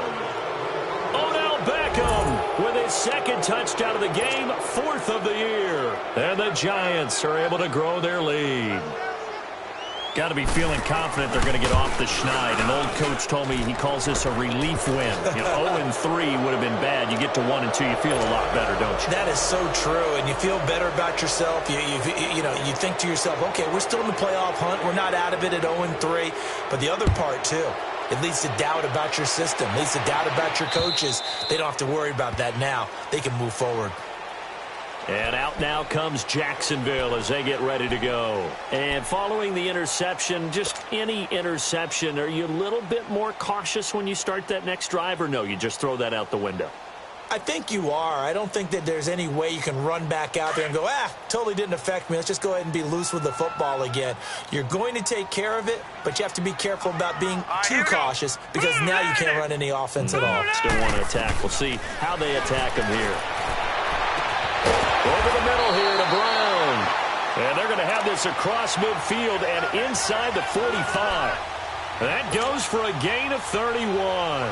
Odell Beckham with his 2nd touchdown of the game, 4th of the year. And the Giants are able to grow their lead. Got to be feeling confident they're going to get off the schneid. An old coach told me he calls this a relief win. 0-3 would have been bad. You get to 1-2, you feel a lot better, don't you? That is so true, and you feel better about yourself. You think to yourself, okay, we're still in the playoff hunt. We're not out of it at 0-3. But the other part, too, it leads to doubt about your system. It leads to doubt about your coaches. They don't have to worry about that now. They can move forward. And out now comes Jacksonville as they get ready to go. And following the interception, just any interception, are you a little bit more cautious when you start that next drive, or no, you just throw that out the window? I think you are. I don't think that there's any way you can run back out there and go, totally didn't affect me. Let's just go ahead and be loose with the football again. You're going to take care of it, but you have to be careful about being too cautious because now you can't run any offense at all. Still want to attack. We'll see how they attack him here. Over the middle here to Brown. And they're going to have this across midfield and inside the 45. That goes for a gain of 31.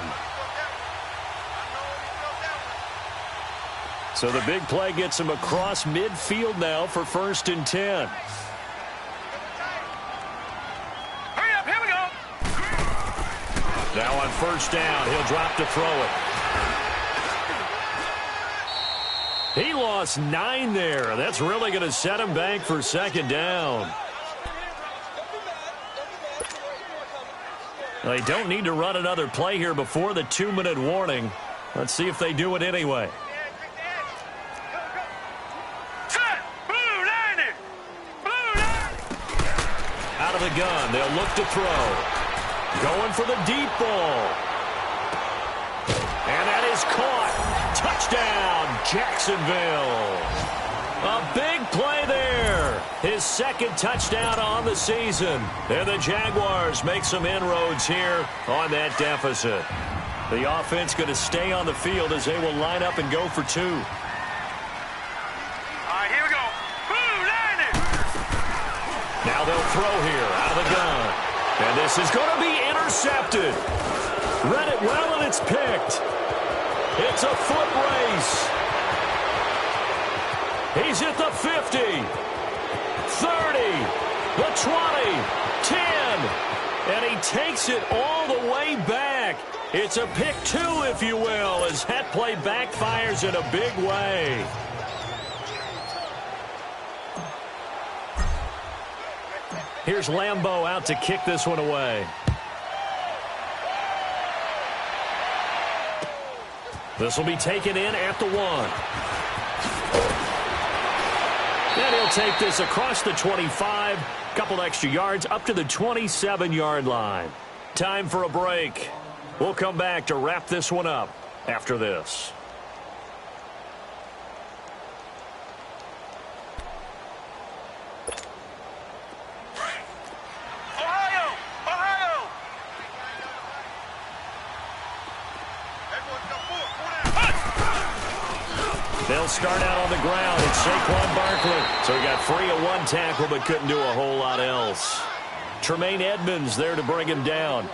So the big play gets him across midfield now for 1st and 10. Hurry up, here we go. Now on 1st down, he'll drop to throw it. He lost 9 there. That's really going to set him back for 2nd down. They don't need to run another play here before the 2-minute warning. Let's see if they do it anyway. Out of the gun, they'll look to throw. Going for the deep ball. And that is caught. Touchdown, Jacksonville. A big play there. His 2nd touchdown on the season. And the Jaguars make some inroads here on that deficit. The offense going to stay on the field as they will line up and go for 2. All right, here we go. Now they'll throw here out of the gun. And this is going to be intercepted. Read it well, and it's picked. It's a foot race. He's at the 50, 30, the 20, 10, and he takes it all the way back. It's a pick 2, if you will, as that play backfires in a big way. Here's Lambeau out to kick this one away. This will be taken in at the 1. And he'll take this across the 25. Couple extra yards up to the 27-yard line. Time for a break. We'll come back to wrap this one up after this. They'll start out on the ground. It's Saquon Barkley. So he got free of one tackle but couldn't do a whole lot else. Tremaine Edmonds there to bring him down.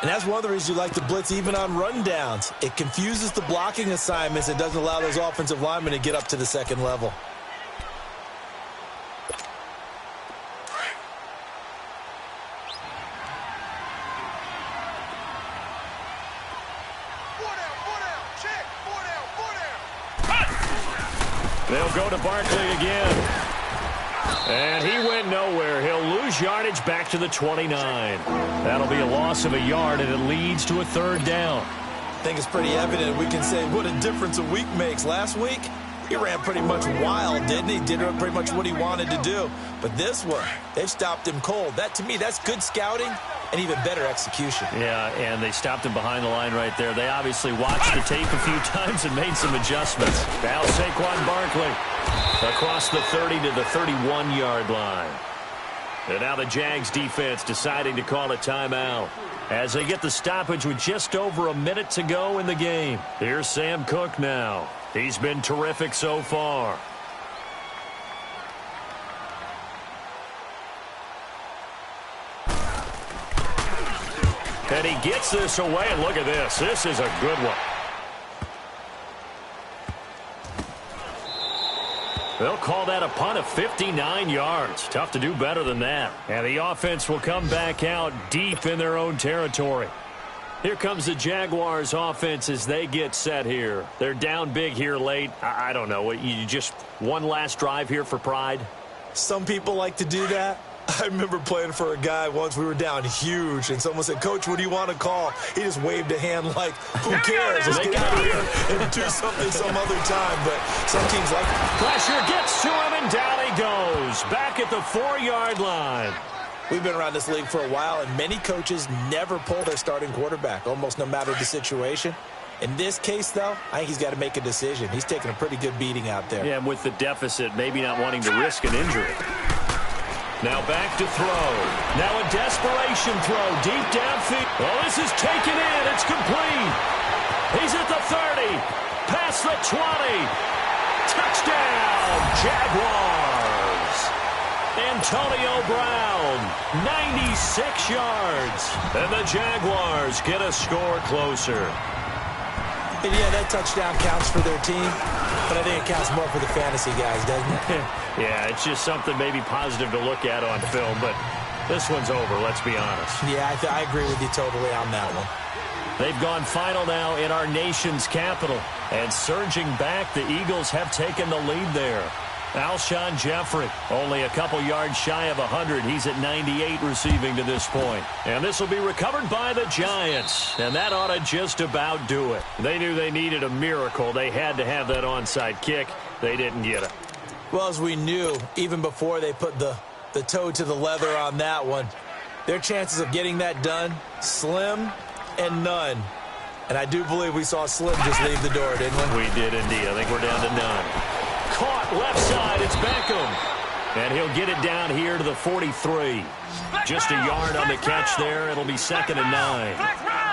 And that's one of the reasons you like to blitz even on rundowns. It confuses the blocking assignments. It doesn't allow those offensive linemen to get up to the second level. They'll go to Barkley again. And he went nowhere. He'll lose yardage back to the 29. That'll be a loss of a yard, and it leads to a third down. I think it's pretty evident. We can say what a difference a week makes. Last week, he ran pretty much wild, didn't he? Did pretty much what he wanted to do. But this one, they've stopped him cold. That, to me, that's good scouting and even better execution. Yeah, and they stopped him behind the line right there. They obviously watched the tape a few times and made some adjustments. Now Saquon Barkley across the 30 to the 31-yard line. And now the Jags defense deciding to call a timeout as they get the stoppage with just over a minute to go in the game. Here's Sam Cook now. He's been terrific so far. And he gets this away, and look at this. This is a good one. They'll call that a punt of 59 yards. Tough to do better than that. And the offense will come back out deep in their own territory. Here comes the Jaguars offense as they get set here. They're down big here late. I don't know. You just one last drive here for pride? Some people like to do that. I remember playing for a guy once. We were down huge, and someone said, "Coach, what do you want to call?" He just waved a hand like, "Who cares? Let's get out of here and do something some other time." But some teams like it. Pressure gets to him, and down he goes. Back at the 4-yard line. We've been around this league for a while, and many coaches never pull their starting quarterback, almost no matter the situation. In this case, though, I think he's got to make a decision. He's taking a pretty good beating out there. Yeah, and with the deficit, maybe not wanting to risk an injury. Now back to throw. Now a desperation throw deep downfield. Oh, this is taken in. It's complete. He's at the 30. Past the 20. Touchdown, Jaguars. Antonio Brown, 96 yards. And the Jaguars get a score closer. And yeah, that touchdown counts for their team, but I think it counts more for the fantasy guys, doesn't it? Yeah, it's just something maybe positive to look at on film, but this one's over, let's be honest. Yeah, I agree with you totally on that one. They've gone final now in our nation's capital, and surging back, the Eagles have taken the lead there. Alshon Jeffrey, only a couple yards shy of 100. He's at 98 receiving to this point. And this will be recovered by the Giants, and that ought to just about do it. They knew they needed a miracle. They had to have that onside kick. They didn't get it. Well, as we knew, even before they put the toe to the leather on that one, their chances of getting that done, slim and none. And I do believe we saw Slim just leave the door, didn't we? We did indeed. I think we're down to none. Caught left side. It's Beckham. And he'll get it down here to the 43. Just a yard on the catch there. It'll be 2nd and 9.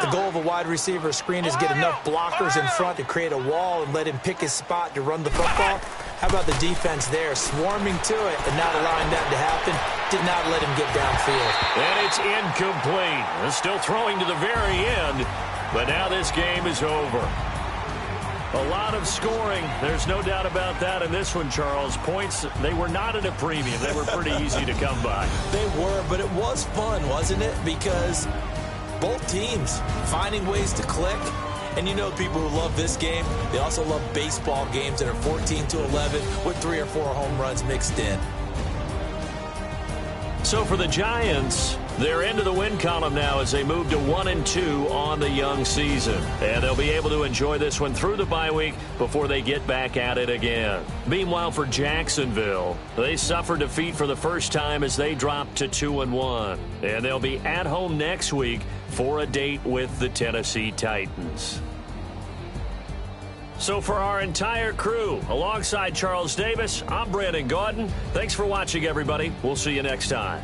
The goal of a wide receiver screen is get enough blockers in front to create a wall and let him pick his spot to run the football. How about the defense there, swarming to it and not allowing that to happen? Did not let him get downfield. And it's incomplete. They're still throwing to the very end, but now this game is over. A lot of scoring. There's no doubt about that in this one, Charles. Points, they were not at a premium. They were pretty easy to come by. They were, but it was fun, wasn't it? Because both teams finding ways to click. And you know people who love this game, they also love baseball games that are 14-11 with 3 or 4 home runs mixed in. So for the Giants, they're into the win column now as they move to 1-2 on the young season. And they'll be able to enjoy this one through the bye week before they get back at it again. Meanwhile, for Jacksonville, they suffered defeat for the first time as they dropped to 2-1. And they'll be at home next week for a date with the Tennessee Titans. So for our entire crew, alongside Charles Davis, I'm Brandon Gaudin. Thanks for watching, everybody. We'll see you next time.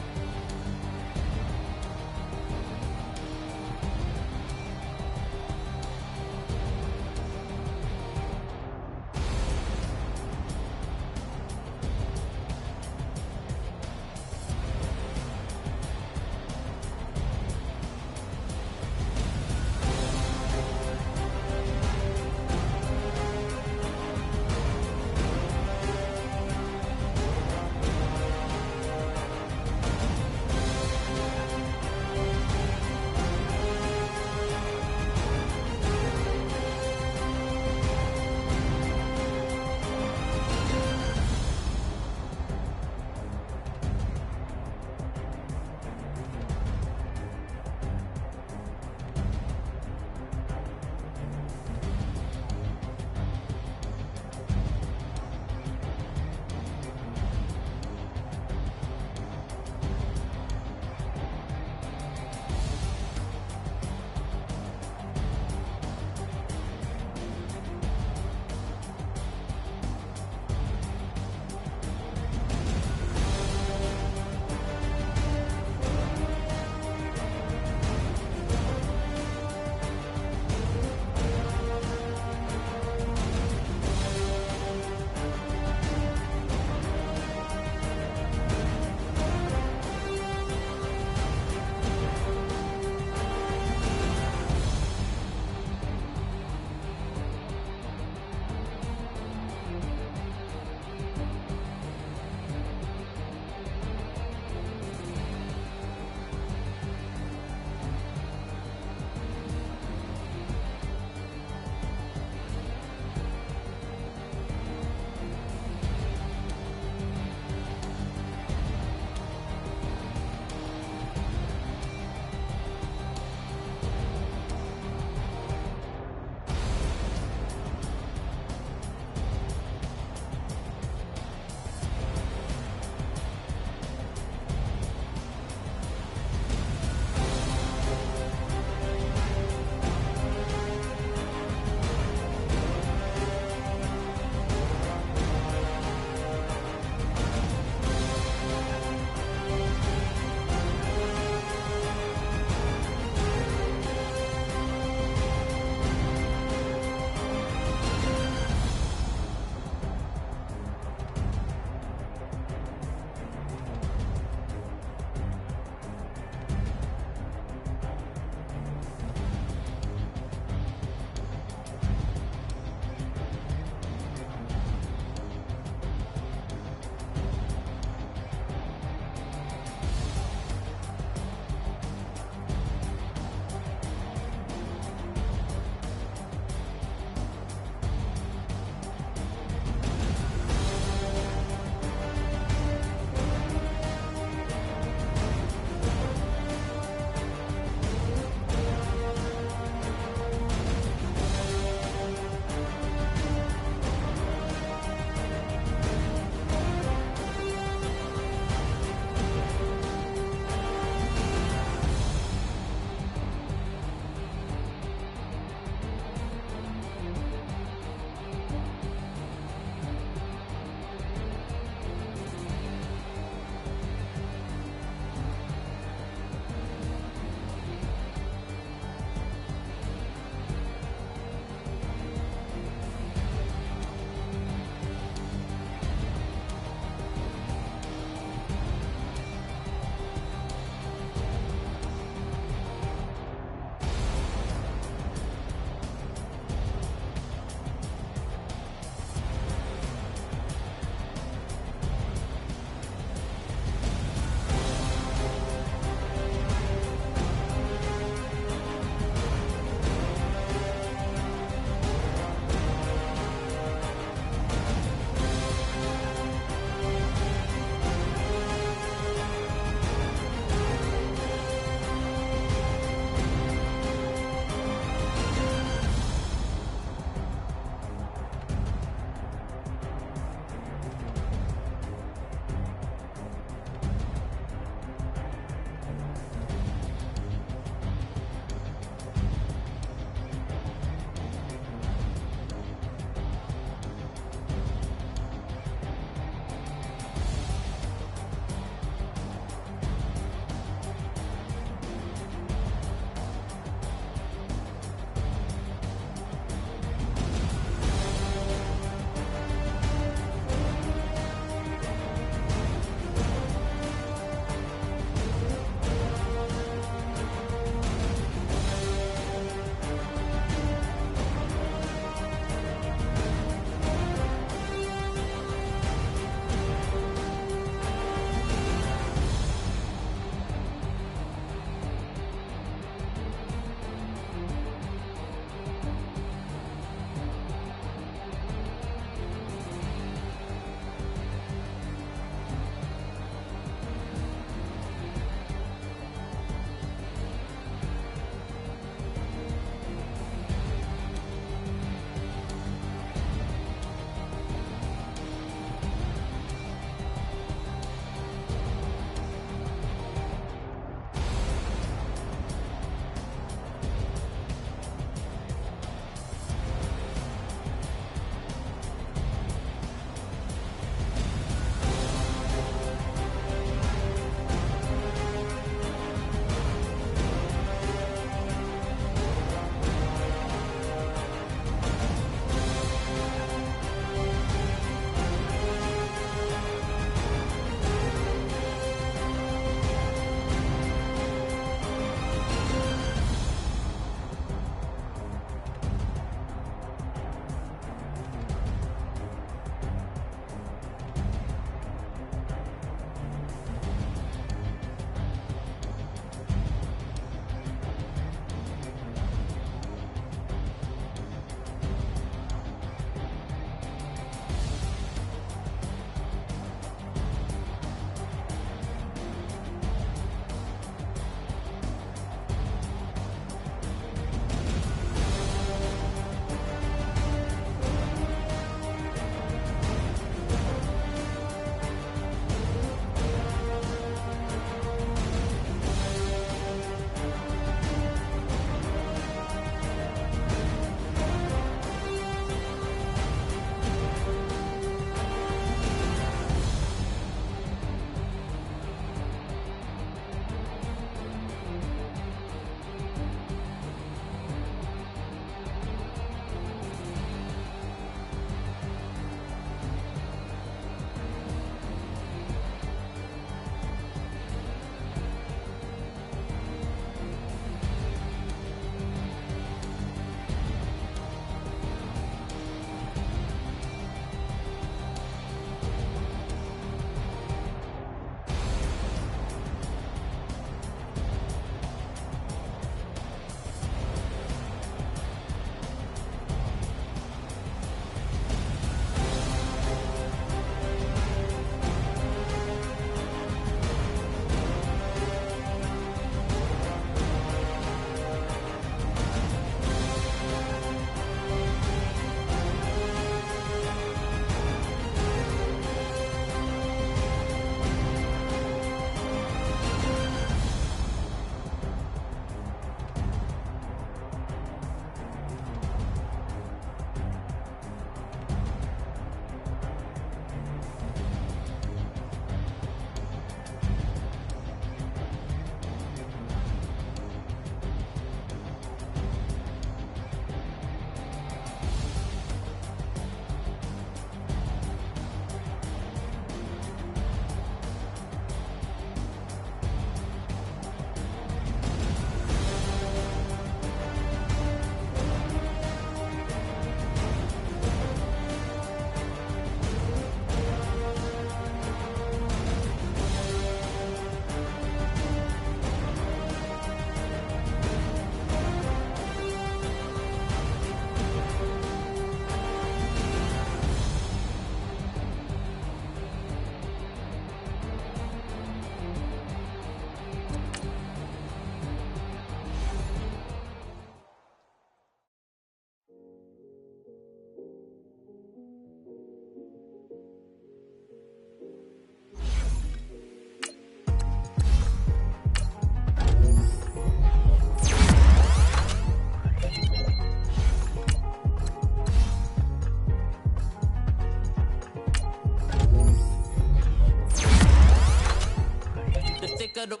of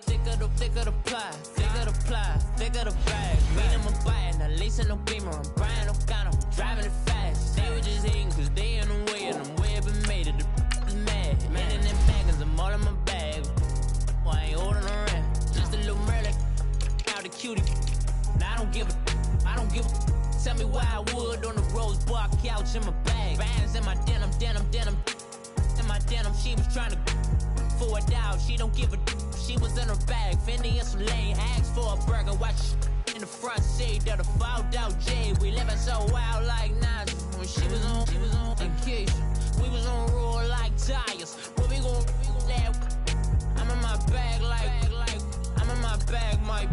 the pie, thick of the bag. Mean I'm a buyer, now leasing no beamer. I'm buying no gun, I'm driving it fast. They were just hating cause they in the way, and I'm way up and made it. The is mad. Man in them baggins, I'm all in my bag. Why I ain't ordering around? Just a little Merlin, out the cutie. Now I don't give a. Tell me why I would on the rose bar couch in my bag. Bands in my denim. In my denim, she was trying to for a doubt. She don't give a. She was in her bag. Fendi and some lane hags for a burger. Watch in the front seat of the fouled out J. We living so wild like Nas. When she was on vacation. We was on roll like tires. What we gon' laugh? I'm in my bag like I'm in my bag, Mike.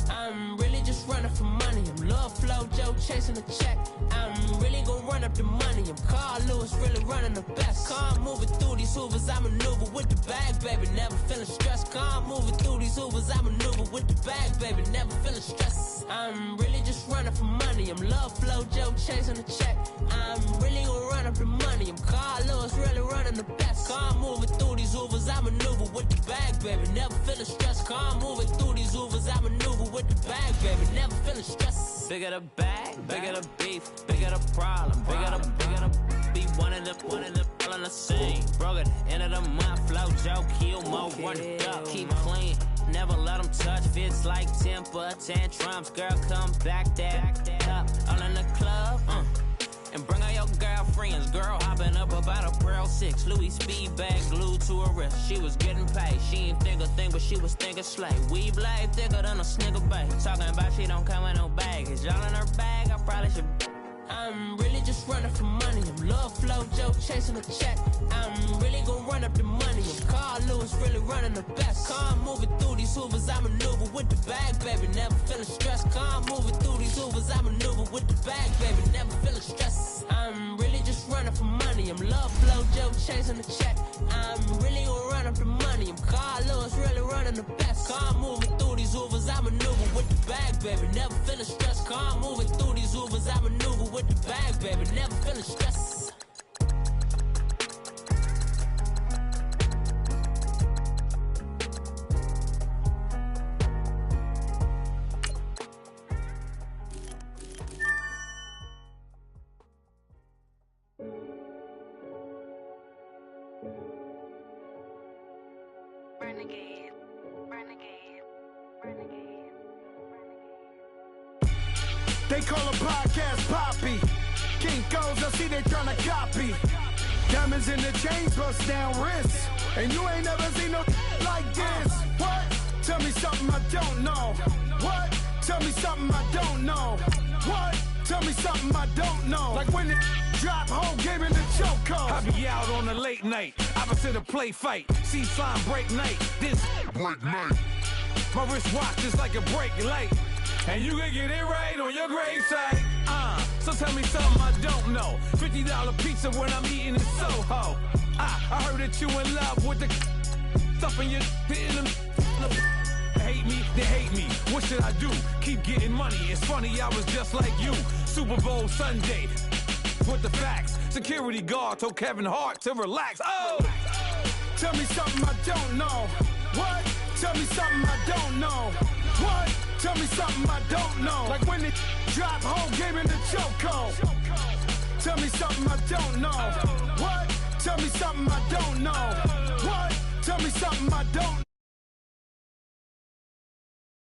I'm really just running for money. I'm love flow, Joe chasing the check. I'm really gonna run up the money. I'm Carl Lewis, really running the best. Calm moving through these hoovers, I maneuver with the bag, baby. Never feeling stressed. Calm moving through these hoovers, I maneuver with the bag, baby. Never feeling stressed. I'm really just running for money. I'm love flow, Joe chasing the check. I'm really gonna run up the money. I'm Carl Lewis, really running the best. Calm moving through these hoovers, I maneuver with the bag, baby. Never feeling stressed. Calm moving through these hoovers, I maneuver with the bag, baby. Never feeling stressed. Bigger the bag, bigger the beef, bigger the problem, bigger the be one of the all in the same. Broke at the end of the month, flow, Joe, kill, mo, run it up, keep clean. Never let them touch, fits like temper tantrums. Girl, come back that up, all in the club, and bring all your girlfriends. Girl hopping up about a Pearl 6 Louis speed bag glued to her wrist. She was getting paid. She ain't think a thing, but she was thinking slay. Weave blade thicker than a snigger bag. Talking about she don't come with no baggage. All in her bag, I probably should. I'm really just running for money. I'm love flow, Joe chasing a check. I'm really gonna run up the money. I'm Carl Lewis, really running the best. Calm moving through these hoovers, I maneuver with the bag, baby. Never feeling stressed. Calm moving through these hoovers, I maneuver with the bag, baby. Never feeling stressed. I'm really just running for money. I'm love flow, Joe chasing the check. I'm really gonna run up the money. I'm Carl Lewis, really running the best. Calm moving through these hoovers, I maneuver with the bag, baby. Never feeling stressed. Calm moving through these hoovers, I maneuver with the bag, baby. Never feeling stressed. Renegade, renegade, renegade. They call a podcast Poppy. Kinkos, I see they tryna copy. Diamonds in the chains, bust down wrists. And you ain't never seen no like this. What? Tell me something I don't know. What? Tell me something I don't know. What? Tell me something I don't know. Like when it drop, whole game in the chokehold. I be out on a late night, opposite a play fight. See slime break night, this break night. My wrist watch is like a brake light. And you can get it right on your gravesite. So tell me something I don't know. $50 pizza when I'm eating in Soho. I heard that you in love with the stuff in your in them. Hate me, they hate me. What should I do? Keep getting money. It's funny, I was just like you. Super Bowl Sunday with the facts. Security guard told Kevin Hart to relax. Oh! Tell me something I don't know. What? Tell me something I don't know. What? Tell me something I don't know. Like when it drop, whole game in the chokehold. Tell me something I don't know. What? Tell me something I don't know. What? Tell me something I don't know.